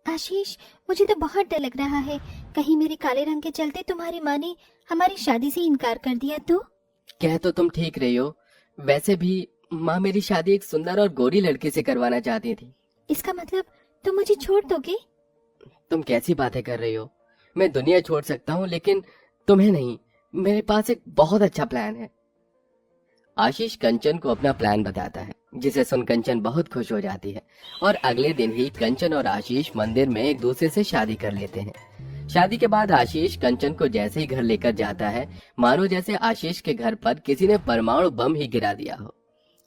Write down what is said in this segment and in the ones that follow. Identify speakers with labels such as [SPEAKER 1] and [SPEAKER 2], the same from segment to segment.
[SPEAKER 1] आशीष, मुझे तो बहुत डर लग रहा है। कहीं मेरे काले रंग के चलते तुम्हारी माँ ने हमारी शादी से इनकार कर दिया तो?
[SPEAKER 2] कह तो तुम ठीक रही हो। वैसे भी माँ मेरी शादी एक सुंदर और गोरी लड़के से करवाना चाहती थी।
[SPEAKER 1] इसका मतलब तुम मुझे छोड़ दोगे?
[SPEAKER 2] तुम कैसी बातें कर रही हो? मैं दुनिया छोड़ सकता हूँ लेकिन तुम्हें नहीं। मेरे पास एक बहुत अच्छा प्लान है। आशीष कंचन को अपना प्लान बताता है, जिसे सुन कंचन बहुत खुश हो जाती है और अगले दिन ही कंचन और आशीष मंदिर में एक दूसरे से शादी कर लेते हैं। शादी के बाद आशीष कंचन को जैसे ही घर लेकर जाता है, मानो जैसे आशीष के घर पर किसी ने परमाणु बम ही गिरा दिया हो।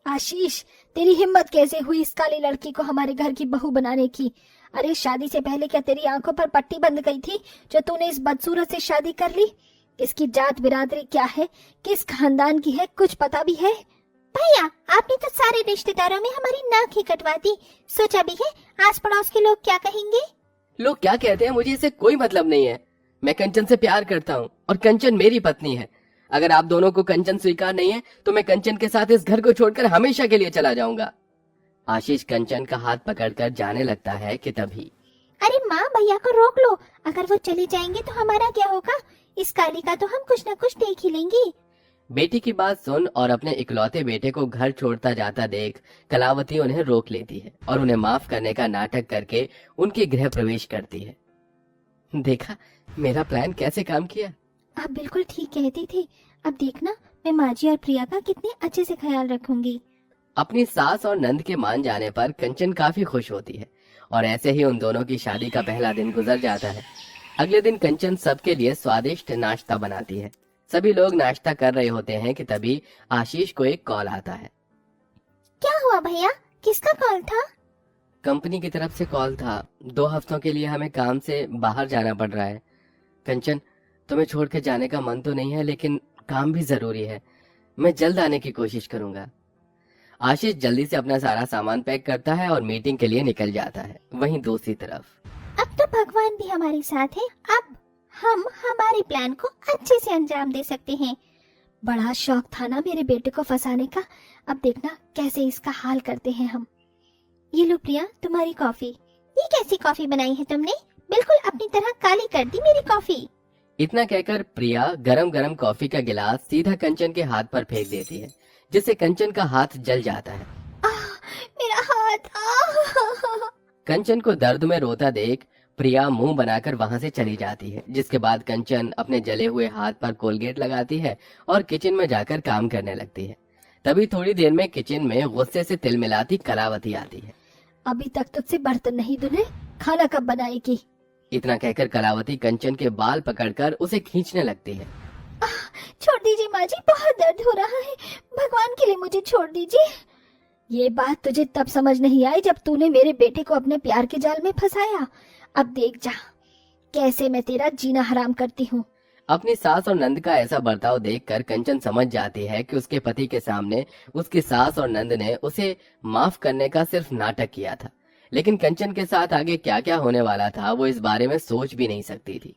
[SPEAKER 1] आशीष, तेरी हिम्मत कैसे हुई इस काली लड़की को हमारे घर की बहू बनाने की? अरे शादी से पहले क्या तेरी आंखों पर पट्टी बंद गई थी जो तूने इस बदसूरत से शादी कर ली? इसकी जात बिरादरी क्या है, किस खानदान की है, कुछ पता भी है? भैया, आपने तो सारे रिश्तेदारों में हमारी नाक ही कटवा दी। सोचा भी है आस पड़ोस के लोग क्या कहेंगे?
[SPEAKER 2] लोग क्या कहते हैं मुझे इससे कोई मतलब नहीं है। मैं कंचन से प्यार करता हूँ और कंचन मेरी पत्नी है। अगर आप दोनों को कंचन स्वीकार नहीं है तो मैं कंचन के साथ इस घर को छोड़कर हमेशा के लिए चला जाऊंगा। आशीष कंचन का हाथ पकड़कर जाने लगता है कि तभी
[SPEAKER 1] अरे माँ, भैया को रोक लो। अगर वो चले जाएंगे तो हमारा क्या होगा? इस काली का तो हम कुछ न कुछ देख ही लेंगे।
[SPEAKER 2] बेटी की बात सुन और अपने इकलौते बेटे को घर छोड़ता जाता देख कलावती उन्हें रोक लेती है और उन्हें माफ करने का नाटक करके उनके गृह प्रवेश करती है। देखा मेरा प्लान कैसे काम किया?
[SPEAKER 1] आप बिल्कुल ठीक कहती थी। अब देखना, मैं माजी और प्रिया का कितने अच्छे से ख्याल रखूंगी।
[SPEAKER 2] अपनी सास और नंद के मान जाने पर कंचन काफी खुश होती है और ऐसे ही उन दोनों की शादी का पहला दिन गुजर जाता है। अगले दिन कंचन सबके लिए स्वादिष्ट नाश्ता बनाती है। सभी लोग नाश्ता कर रहे होते हैं कि तभी आशीष को एक कॉल आता है।
[SPEAKER 1] क्या हुआ भैया, किसका कॉल था?
[SPEAKER 2] कंपनी की तरफ से कॉल था। 2 हफ्तों के लिए हमें काम से बाहर जाना पड़ रहा है। कंचन, तुम्हें छोड़ के जाने का मन तो नहीं है लेकिन काम भी जरूरी है। मैं जल्द आने की कोशिश करूंगा। आशीष जल्दी से अपना सारा सामान पैक करता है और मीटिंग के लिए निकल जाता है। वहीं दूसरी तरफ
[SPEAKER 1] अब तो भगवान भी हमारे साथ है। अब हम हमारे प्लान को अच्छे से अंजाम दे सकते हैं। बड़ा शौक था ना मेरे बेटे को फंसाने का। अब देखना कैसे इसका हाल करते हैं हम। ये लो प्रिया, तुम्हारी कॉफी। ये कैसी कॉफी बनाई है तुमने? बिल्कुल अपनी तरह काली कर दी मेरी कॉफी।
[SPEAKER 2] इतना कहकर प्रिया गरम गरम कॉफी का गिलास सीधा कंचन के हाथ पर फेंक देती है, जिससे कंचन का हाथ जल जाता है।
[SPEAKER 1] मेरा हाथ।
[SPEAKER 2] कंचन को दर्द में रोता देख प्रिया मुंह बनाकर वहां से चली जाती है, जिसके बाद कंचन अपने जले हुए हाथ पर कोलगेट लगाती है और किचन में जाकर काम करने लगती है। तभी थोड़ी देर में किचन में गुस्से से तिलमिलाती कलावती आती है।
[SPEAKER 1] अभी तक तुझसे बर्तन नहीं धुले, खाना कब बनाएगी?
[SPEAKER 2] इतना कहकर कलावती कंचन के बाल पकड़कर उसे खींचने लगती है।
[SPEAKER 1] छोड़ दीजिए माँ जी, बहुत दर्द हो रहा है। भगवान के लिए मुझे छोड़ दीजिए। ये बात तुझे तब समझ नहीं आई जब तूने मेरे बेटे को अपने प्यार के जाल में फंसाया। अब देख जा कैसे मैं तेरा जीना हराम करती हूँ।
[SPEAKER 2] अपनी सास और नंद का ऐसा बर्ताव देखकर कंचन समझ जाती है कि उसके पति के सामने उसकी सास और नंद ने उसे माफ करने का सिर्फ नाटक किया था, लेकिन कंचन के साथ आगे क्या क्या होने वाला था वो इस बारे में सोच भी नहीं सकती थी।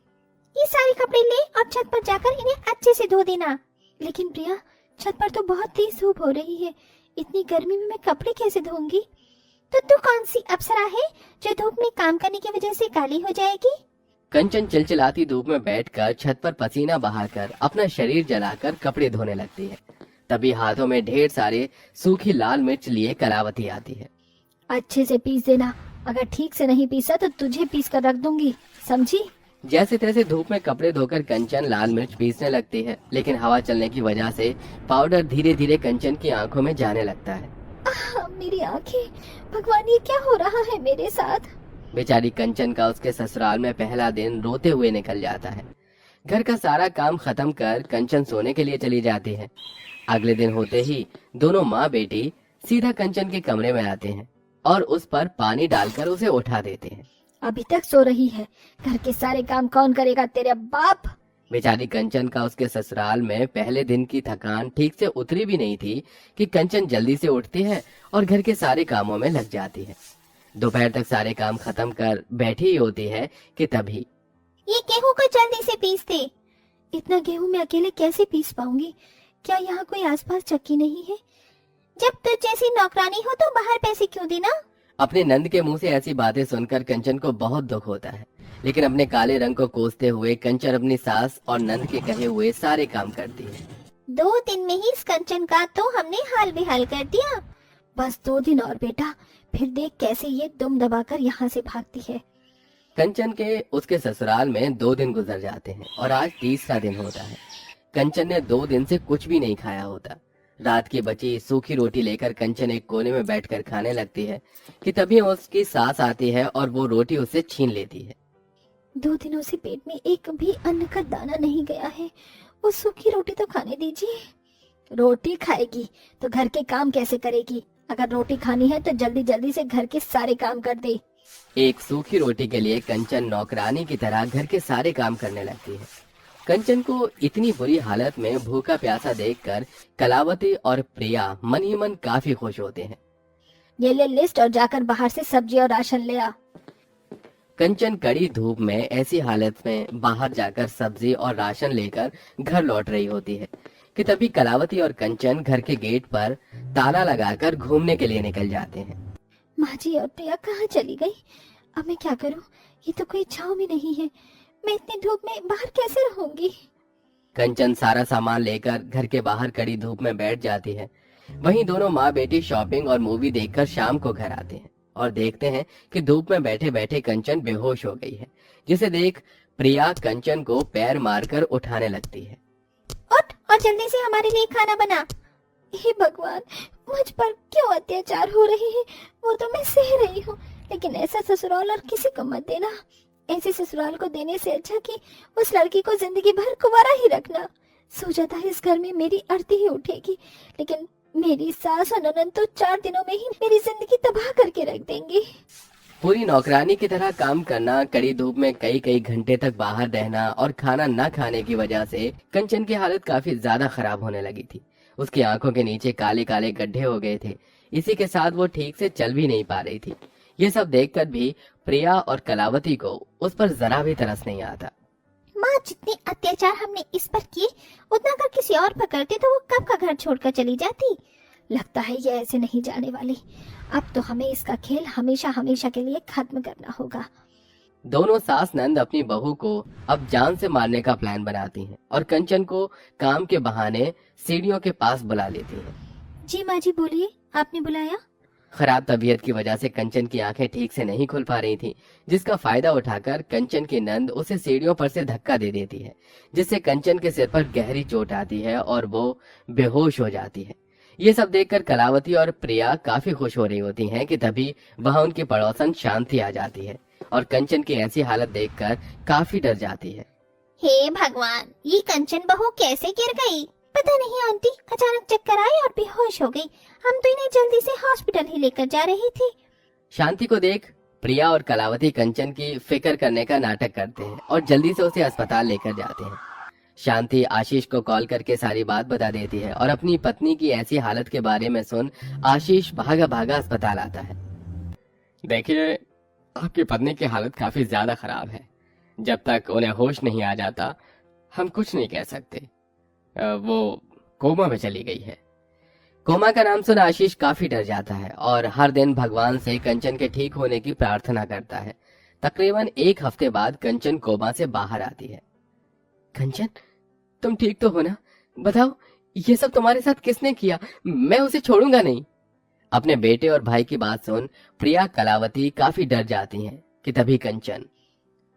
[SPEAKER 1] ये सारे कपड़े ले और छत पर जाकर इन्हें अच्छे से धो देना। लेकिन प्रिया, छत पर तो बहुत तेज धूप हो रही है। इतनी गर्मी में मैं कपड़े कैसे धोऊंगी? तो तू कौन सी अप्सरा है जो धूप में काम करने की वजह से काली हो जाएगी?
[SPEAKER 2] कंचन चिलचिलाती धूप में बैठकर छत पर पसीना बहाकर अपना शरीर जलाकर कपड़े धोने लगती है। तभी हाथों में ढेर सारे सूखी लाल मिर्च लिए कलावती आती है।
[SPEAKER 1] अच्छे से पीस देना। अगर ठीक से नहीं पीसा तो तुझे पीस कर रख दूंगी, समझी?
[SPEAKER 2] जैसे तैसे धूप में कपड़े धोकर कंचन लाल मिर्च पीसने लगती है, लेकिन हवा चलने की वजह से पाउडर धीरे धीरे कंचन की आंखों में जाने लगता है।
[SPEAKER 1] मेरी आंखें, भगवान ये क्या हो रहा है मेरे साथ?
[SPEAKER 2] बेचारी कंचन का उसके ससुराल में पहला दिन रोते हुए निकल जाता है। घर का सारा काम खत्म कर कंचन सोने के लिए चली जाती है। अगले दिन होते ही दोनों माँ बेटी सीधा कंचन के कमरे में आते हैं और उस पर पानी डालकर उसे उठा देते हैं।
[SPEAKER 1] अभी तक सो रही है, घर के सारे काम कौन करेगा? तेरे बाप।
[SPEAKER 2] बेचारी कंचन का उसके ससुराल में पहले दिन की थकान ठीक से उतरी भी नहीं थी कि कंचन जल्दी से उठती है और घर के सारे कामों में लग जाती है। दोपहर तक सारे काम खत्म कर बैठी ही होती है कि तभी
[SPEAKER 1] ये गेहूं को जल्दी से पीस दे। इतना गेहूं मैं अकेले कैसे पीस पाऊंगी? क्या यहाँ कोई आसपास चक्की नहीं है? जब तुझ जैसी नौकरानी हो तो बाहर पैसे क्यों देना?
[SPEAKER 2] अपने नंद के मुंह से ऐसी बातें सुनकर कंचन को बहुत दुख होता है, लेकिन अपने काले रंग को कोसते हुए कंचन अपनी सास और नंद के कहे हुए सारे काम करती है।
[SPEAKER 1] 2 दिन में ही इस कंचन का तो हमने हाल बेहाल कर दिया। बस 2 दिन और बेटा, फिर देख कैसे ये दुम दबाकर यहाँ से भागती है।
[SPEAKER 2] कंचन के उसके ससुराल में 2 दिन गुजर जाते हैं और आज तीसरा दिन होता है। कंचन ने 2 दिन से कुछ भी नहीं खाया होता। रात की बची सूखी रोटी लेकर कंचन एक कोने में बैठकर खाने लगती है कि तभी उसकी सास आती है और वो रोटी उससे छीन लेती है।
[SPEAKER 1] 2 दिनों से पेट में एक भी अन्न का दाना नहीं गया है, वो सूखी रोटी तो खाने दीजिए। रोटी खाएगी तो घर के काम कैसे करेगी? अगर रोटी खानी है तो जल्दी जल्दी से घर के सारे काम कर दे।
[SPEAKER 2] एक सूखी रोटी के लिए कंचन नौकरानी की तरह घर के सारे काम करने लगती है। कंचन को इतनी बुरी हालत में भूखा प्यासा देखकर कलावती और प्रिया मन ही मन काफी खुश होते हैं।
[SPEAKER 1] ये ले लिस्ट और जाकर बाहर से सब्जी और राशन ले आ।
[SPEAKER 2] कंचन कड़ी धूप में ऐसी हालत में बाहर जाकर सब्जी और राशन लेकर घर लौट रही होती है कि तभी कलावती और कंचन घर के गेट पर ताला लगाकर घूमने के लिए निकल जाते हैं।
[SPEAKER 1] माँ जी और प्रिया कहाँ चली गई? अब मैं क्या करूँ? ये तो कोई छाँव भी नहीं है, मैं इतनी धूप में बाहर कैसे रहूंगी?
[SPEAKER 2] कंचन सारा सामान लेकर घर के बाहर कड़ी धूप में बैठ जाती है। वहीं दोनों माँ बेटी शॉपिंग और मूवी देखकर शाम को घर आते हैं और देखते हैं कि धूप में बैठे बैठे कंचन बेहोश हो गई है, जिसे देख प्रिया कंचन को पैर मारकर उठाने लगती है।
[SPEAKER 1] उठ और जल्दी से हमारे लिए खाना बना। हे भगवान, मुझ पर क्यों अत्याचार हो रहे हैं? वो तो मैं सह रही हूँ, लेकिन ऐसा ससुराल और किसी को मत देना। ऐसे ससुराल को देने से अच्छा कि उस लड़की को जिंदगी भर कुंवारा ही रखना। सोचा था इस घर में मेरी आरती ही उठेगी, लेकिन मेरी सास और ननद तो 4 दिनों में ही मेरी जिंदगी तबाह करके रख देंगी।
[SPEAKER 2] पूरी नौकरानी की तरह काम करना, कड़ी धूप में कई कई घंटे तक बाहर रहना और खाना न खाने की वजह से कंचन की हालत काफी ज्यादा खराब होने लगी थी। उसकी आंखों के नीचे काले काले गड्ढे हो गए थे। इसी के साथ वो ठीक से चल भी नहीं पा रही थी। ये सब देखकर भी प्रिया और कलावती को उस पर जरा भी तरस नहीं आता।
[SPEAKER 1] माँ, जितने अत्याचार हमने इस पर किए, उतना अगर किसी और पर करते तो वो कब का घर छोड़कर चली जाती। लगता है ये ऐसे नहीं जाने वाली। अब तो हमें इसका खेल हमेशा हमेशा के लिए खत्म करना होगा।
[SPEAKER 2] दोनों सास नंद अपनी बहू को अब जान से मारने का प्लान बनाती हैं और कंचन को काम के बहाने सीढ़ियों के पास बुला लेती हैं।
[SPEAKER 1] जी माँ जी, बोलिए, आपने बुलाया?
[SPEAKER 2] खराब तबीयत की वजह से कंचन की आंखें ठीक से नहीं खुल पा रही थी, जिसका फायदा उठाकर कंचन की नंद उसे सीढ़ियों पर से धक्का दे देती है, जिससे कंचन के सिर पर गहरी चोट आती है और वो बेहोश हो जाती है। ये सब देखकर कलावती और प्रिया काफी खुश हो रही होती हैं कि तभी वहां उनकी पड़ोसन शांति आ जाती है और कंचन की ऐसी हालत देखकर काफी डर जाती है।
[SPEAKER 1] हे भगवान, ये कंचन बहू कैसे गिर गई? पता नहीं आंटी, अचानक चक्कर आए और बेहोश हो गई। हम तो इन्हें जल्दी से हॉस्पिटल ही लेकर जा रहे थे।
[SPEAKER 2] शांति को देख प्रिया और कलावती कंचन की फिक्र करने का नाटक करते हैं और जल्दी से उसे अस्पताल लेकर जाते हैं। शांति आशीष को कॉल करके सारी बात बता देती है और अपनी पत्नी की ऐसी हालत के बारे में सुन आशीष भागा भागा अस्पताल आता है। देखिए, आपकी पत्नी की हालत काफी ज्यादा खराब है। जब तक उन्हें होश नहीं आ जाता हम कुछ नहीं कह सकते। वो कोमा में चली गई है। कोमा का नाम सुन आशीष काफी डर जाता है और हर दिन भगवान से कंचन के ठीक होने की प्रार्थना करता है। तकरीबन 1 हफ्ते बाद कंचन कोमा से बाहर आती है। कंचन, तुम ठीक तो हो ना? बताओ, ये सब तुम्हारे साथ किसने किया? मैं उसे छोड़ूंगा नहीं। अपने बेटे और भाई की बात सुन प्रिया कलावती काफी डर जाती हैं कि तभी कंचन,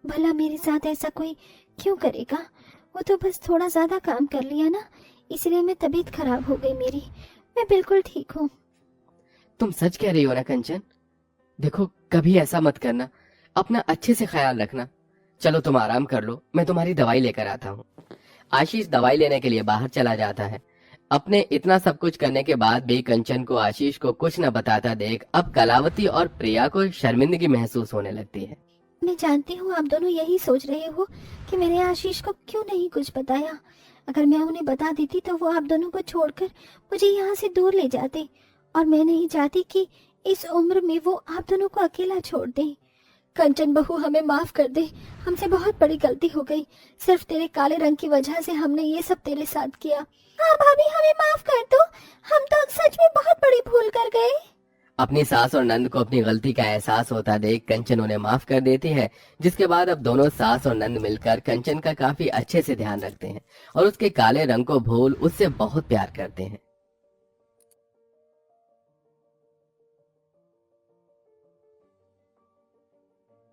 [SPEAKER 1] भला मेरे साथ ऐसा कोई क्यों करेगा? वो तो बस थोड़ा ज्यादा काम कर लिया ना, इसलिए मैं तबीयत खराब हो गई मेरी। मैं बिल्कुल ठीक हूँ।
[SPEAKER 2] तुम सच कह रही हो ना कंचन? देखो, कभी ऐसा मत करना, अपना अच्छे से ख्याल रखना। चलो तुम आराम कर लो, मैं तुम्हारी दवाई लेकर आता हूँ। आशीष दवाई लेने के लिए बाहर चला जाता है। अपने इतना सब कुछ करने के बाद भी कंचन को आशीष को कुछ न बताता देख अब कलावती और प्रिया को शर्मिंदगी महसूस होने लगती है।
[SPEAKER 1] मैं जानती हूँ आप दोनों यही सोच रहे हो कि मैंने आशीष को क्यों नहीं कुछ बताया। अगर मैं उन्हें बता देती तो वो आप दोनों को छोड़कर मुझे यहाँ से दूर ले जाते, और मैं नहीं चाहती कि इस उम्र में वो आप दोनों को अकेला छोड़ दे। कंचन बहू, हमें माफ कर दे, हमसे बहुत बड़ी गलती हो गई। सिर्फ तेरे काले रंग की वजह से हमने ये सब तेरे साथ किया। हाँ भाभी, हमें माफ कर दो, हम तो सच में बहुत बड़ी भूल कर गए।
[SPEAKER 2] अपनी सास और नंद को अपनी गलती का एहसास होता देख कंचन उन्हें माफ कर देती है, जिसके बाद अब दोनों सास और नंद मिलकर कंचन का काफी अच्छे से ध्यान रखते हैं और उसके काले रंग को भूल उससे बहुत प्यार करते हैं।